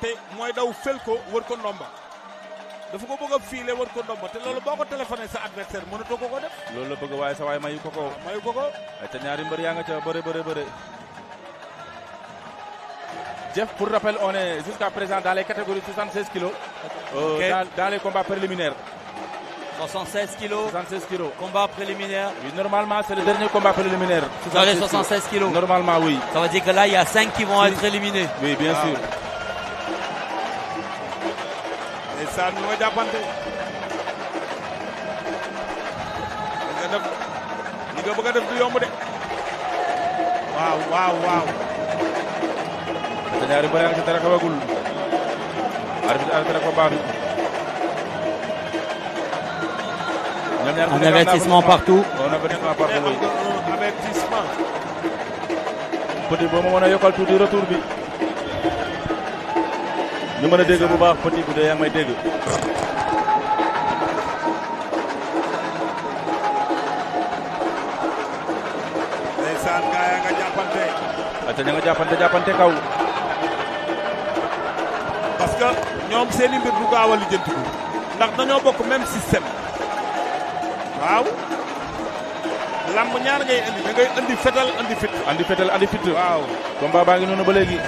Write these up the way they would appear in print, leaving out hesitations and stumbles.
jàppante mooy daw fel ko wër ko ndomba dafa ko bëgg a fiile wër ko ndomba te loolu boo ko téléphoné sa adversaire mënatoo ko def. loolu la bëgg waaye sa waay mayu ko ko. mayu ko ko. ay te ñaari mbër yaa nga ca bëre. Jeff, pour rappel, on est jusqu'à présent dans les catégories 76 kilos. Dans les combats préliminaires. 76 kilos. 76 kilos. Combat préliminaire. Oui, normalement, c'est le dernier combat préliminaire. Dans les 76 kilos. Normalement, oui. Ça veut dire que là, il y a 5 qui vont être éliminés. Oui, bien sûr. Et ça, nous est d'apprendre. Ni nga bëgg a def du yomb de. waaw. te ñaari mbër yaa ngi ci dara xewagul. arbitre arrêté na combat bi. Un avertissement partout. Un avertissement partout, oui. Un avertissement. Petit boo ma mën a yokkal tuuti retour bi. ñu mën a dégg bu baax Petit bu dee yaa ngi may dégg. ndeysaan gaa yaa nga jàppante. ate ña nga jàppante kaw. parce que ñoom seeni mbir du gaaw a lijjanti ko ndax dañoo bokk même système. waaw. lamb ñaar ngay andi da ngay andi fetal andi fit. waaw. combat baa ngi noonu ba léegi.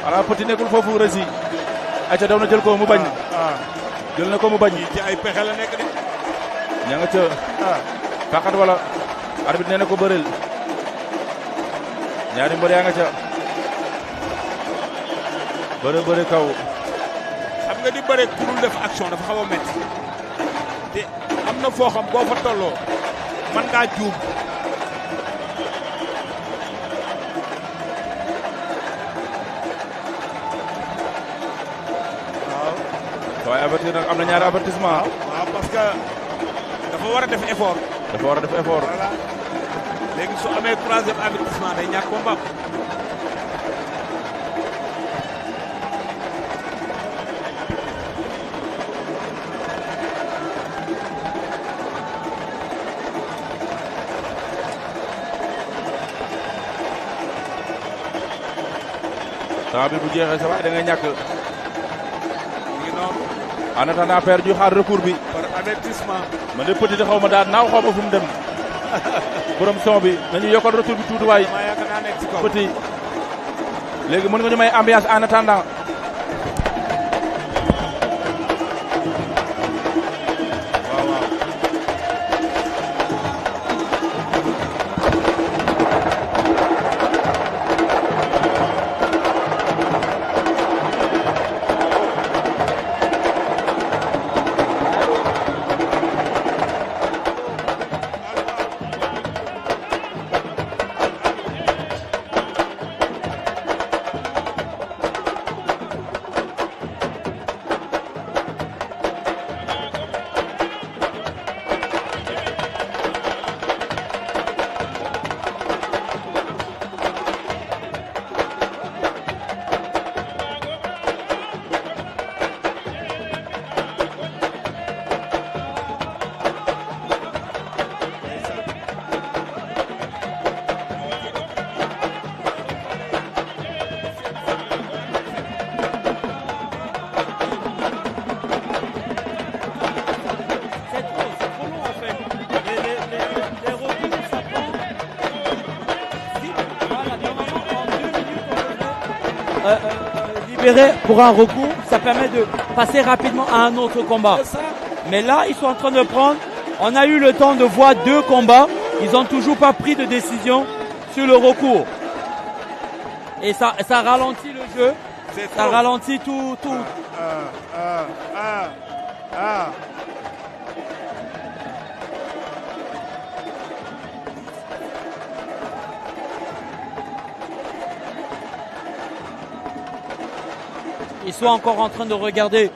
ala Petit nekkul foofu rësi. ayca daw na jël ko mu bañ. jël na ko mu bañ. ci ay pexe la nekk de. ña nga ca. faqat wala. arbitre nee na ko bëreel. ñaari mbër yaa nga ca. bëre kaw. xam nga di bëre ku dul def action dafa xaw a métti. te am na foo xam boo fa tolloo man ngaa juum. waaw. waaye avertir nag am na ñaari avertissement. waaw parce que dafa war a def effort. voilà léegi su amee troisième avertissement day ñàkk combat. temps bi bu jeexee sa waay da ngay ñàkk. ngi noonu. en attendant père ju xaar recours bi. par avertissement. man de Petit xaw ma daal naaw xaw ma fu mu dem. borom son bi nañu yokkal retour bi tuuti waay. maa yaakaar naa nekk ci kaw. Petit léegi mën nga ñu may ambiance en attendant. Libéré pour un recours, ça permet de passer rapidement à un autre combat. Mais là, ils sont en train de prendre. On a eu le temps de voir 2 combats. Ils n'ont toujours pas pris de décision sur le recours. Et ça ralentit le jeu. Ça ralentit tout. Ils sont encore en train de regarder.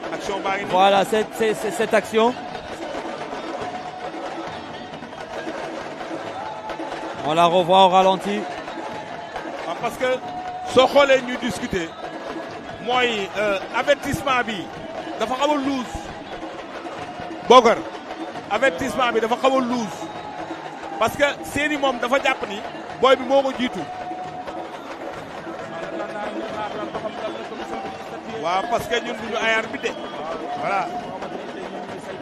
Voilà cette action. On la revoit au ralenti. Parce que soo xoolee ñu discuter mooy avertissement bi dafa xaw a loose. Bogar avertissement bi dafa xaw a loose parce que seeni moom dafa jàpp ni booy bi moo ko jiitu waaw parce que ñun duñu ay arbitre de voilà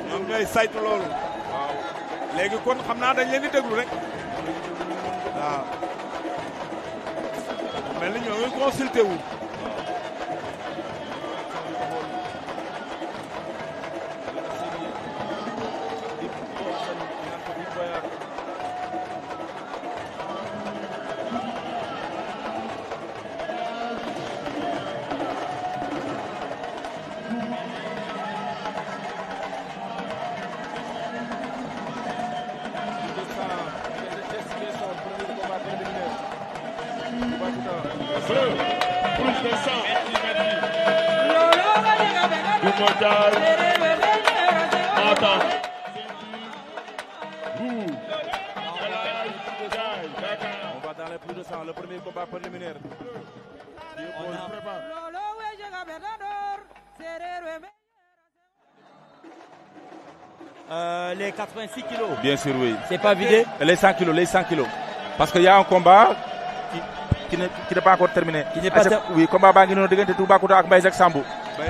ñoom ñooy saytu loolu léegi kon xam naa dañ leen di déglu rek waaw mel ni ñoo ngi consulté wu On va dans les plus de 100, le premier combat préliminaire. Les 86 kilos. Bien sûr, oui. C'est pas vidé. Les 100 kilos, les 100 kilos. Parce qu'il y a un combat qui n'est pas encore terminé. Qui n'est pas oui, combat baa ngi noonu diggante Toubacouta ak Mbaye Jacques Sambou.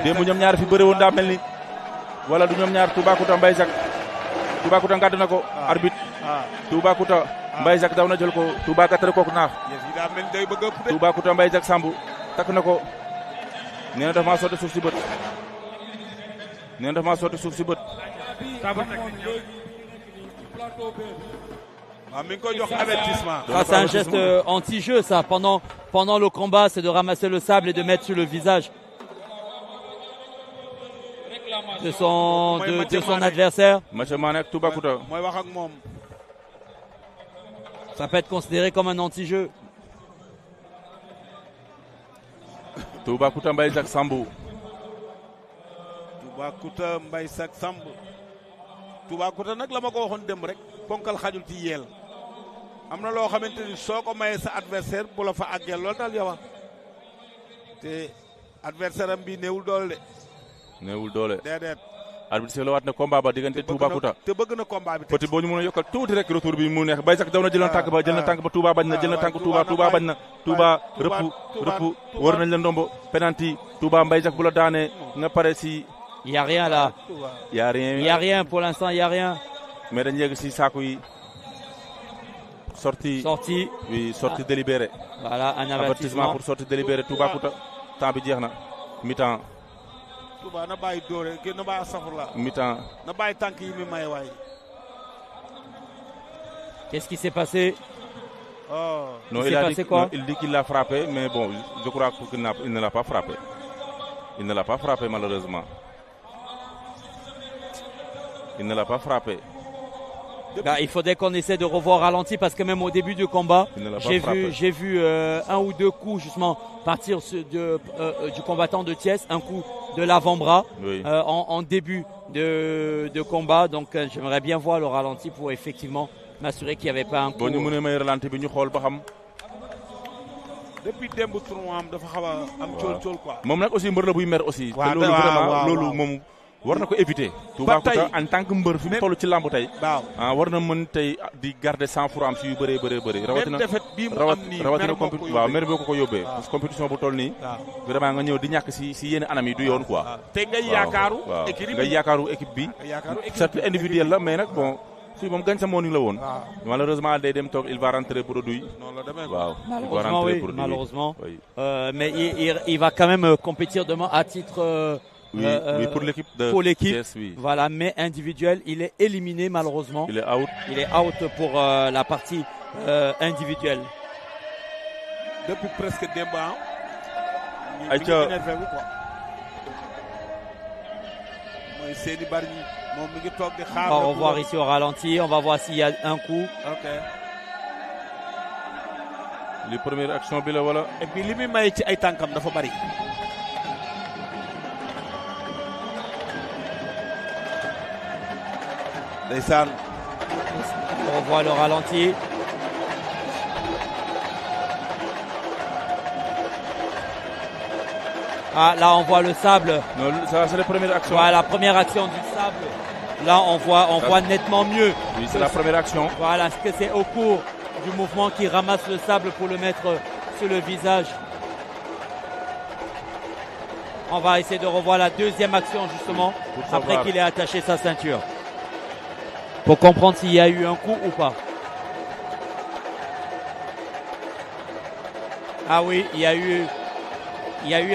démb ñoom ñaar fi bëre woon daa mel ni wala du ñoom ñaar Toubacouta Mbaye Jacques. Toubacouta ngàdd na ko. arbitre. Toubacouta Mbaye Jacques daw na jël ko Toubacouta kooku naax. Toubacouta Mbaye Jacques Sambou takk na ko. nee na dafa maa sotti suuf si bët. nee na dafa maa sotti suuf si bët. Ça, c'est un geste anti-jeu, ça. Pendant le combat, c'est de ramasser le sable et de mettre sur le visage de son adversaire. Ça peut être considéré comme un anti-jeu. Toubacouta Mbaye Jacques Sambou. Toubacouta Mbaye Jacques Sambou. Toubacouta nag la ma ko waxoon dem rek ponkal xajul ci yeel am na loo xamante ni soo ko mayee sa adversaire bu la fa àggee loolu daal yow te adversaire am bi néewul doole de. néewul doole déedéet. arbitre si la waat ne combat ba diggante Toubacouta. te bëgg na combat bi. petit boo ñu mën a yokkal tuuti rek retour bi mu neex Mbaye Jacques daw na jël na tànk ba Touba bañ na jël na tànk Touba bañ na Touba rëpp war nañ la ndombo penalty Touba Mbaye Jacques bu la daanee nga pare si. Il y a rien là. Il y a rien. Il y a rien pour l'instant, il y a rien. Mais dañ yegg si saako yi. Sortie. Oui, sortie délibérée. Voilà, un avertissement pour sortie délibérée Toubacouta. Temps bi jeex na. Mi-temps. Touba na bàyyi doore ki na bàyyi safurla. Mi-temps. Na bàyyi tànk yi mi may waay. Qu'est-ce qui s'est passé? Non, il dit qu'il l'a frappé, mais bon, je crois qu'il ne l'a pas frappé. Il ne l'a pas frappé malheureusement. Il ne l'a pas frappé. Là, il faudrait qu'on essaie de revoir ralenti parce que même au début du combat, j'ai vu un ou deux coups justement partir du combattant de Thiès, un coup de l'avant-bras en début de combat. Donc j'aimerais bien voir le ralenti pour effectivement m'assurer qu'il n'y avait pas un coup. Depuis démb tournoi am dafa xaw a am cool quoi. moom nag aussi mbër la buy mer aussi. te loolu vraiment loolu moom war na ko éviter. Toubacouta en tant que mbër fi mu toll ci lamb tey. war na mën tey di garder sang-froid am si yu bëree bëri. rawatina waaw mer boo ko yóbbee. parce que compétition bu toll nii. vraiment nga ñëw di ñàkk si yenn anam yi du yoon quoi. te ngay yaakaaru. ngay yaakaaru équipe bi. certes individuel la mais nag bon. Si moom gañ sa morning la woon. Malheureusement day dem toog il va rentrer produit. Waaw. Malheureusement. Oui. Mais il va quand même compétir demain à titre. Oui, pour l'équipe pour l'équipe. Yes, oui. Voilà, mais individuel, il est éliminé malheureusement. Il est out. Il est out pour la partie individuelle. Depuis presque débat. On va revoir ici au ralenti, on va voir s'il y a un coup. Les premières actions bi la wala. Et puis li mi may ci ay tànkam dafa bari. Ndeysaan. On revoit le ralenti. Ah, là on voit le sable. Non, ça c'est la première action. Voilà, la première action du sable. Là on voit nettement mieux. Oui, c'est la première action. Voilà, ce que c'est au cours du mouvement qui ramasse le sable pour le mettre sur le visage. On va essayer de revoir la deuxième action justement, après qu'il ait attaché sa ceinture. Pour comprendre s'il y a eu un coup ou pas. Ah oui, il y a eu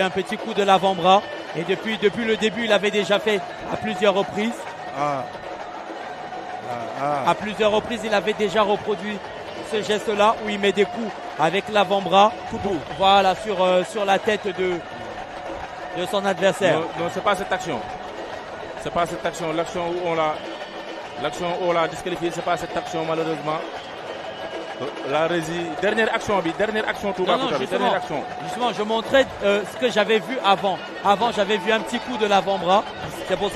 un petit coup de l'avant-bras. Et depuis le début, il avait déjà fait à plusieurs reprises. À plusieurs reprises, il avait déjà reproduit ce geste-là où il met des coups avec l'avant-bras. Voilà, sur la tête de son adversaire. Non, c'est pas cette action. C'est pas cette action. L'action où on l'a disqualifié, c'est pas cette action malheureusement. La rési, dernière action Toubacouta, dernière action. Justement, je montrais ce que j'avais vu avant. Avant, j'avais vu un petit coup de l'avant-bras. C'est pour ça